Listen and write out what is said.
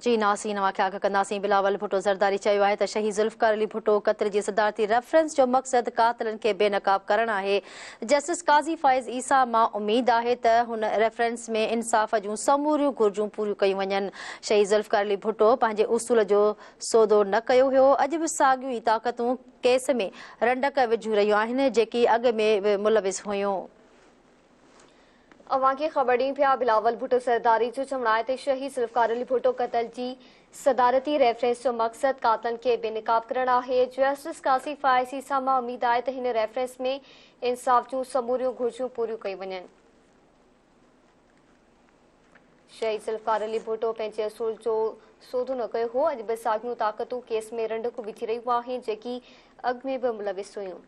जी नासीन वाक़िया कंदासीं। बिलावल भुट्टो ज़रदारी चयो आहे त शहीद ज़ुल्फ़िकार अली भुट्टो क़त्ल जी सदारती रेफरेंस जो मक़सद कातिलनि खे बेनक़ाब करणु आहे। जस्टिस काज़ी फ़ाइज़ ईसा मां उमेद आहे त हुन रेफरेंस में इंसाफ़ जूं समूरियूं घुर्जूं पूरियूं कयूं वञनि। शहीद ज़ुल्फ़िकार अली भुट्टो पंहिंजे उसूल जो सौदो न कयो हुयो। अॼु बि साॻियूं ई ताक़तूं केस में रंडक विझी रहियूं आहिनि जेकी अॻु में बि मुलविस हुयूं। अवां खे ख़बर ॾियूं पिया बिलावल भुट्टो सरदारी जो चवणु आहे त शहीद ज़ुल्फ़िकार अली भुट्टो क़त्ल जी सदारती रेफरेंस जो मक़सद कातिलनि खे बेनक़ाब करणु आहे। जस्टिस काज़ी फ़ाइज़ ईसा मां उमेद आहे त हिन रेफरेंस में इंसाफ़ जूं समूरियूं घुर्जूं पूरियूं कयूं वञनि। शहीद ज़ुल्फ़िकार अली भुट्टो पंहिंजे असूल जो सौदो न कयो हो। अॼु बि साॻियूं ताक़तूं केस में रंडक विझी रहियूं आहिनि जेकी अॻु में बि मुलविस हुयूं।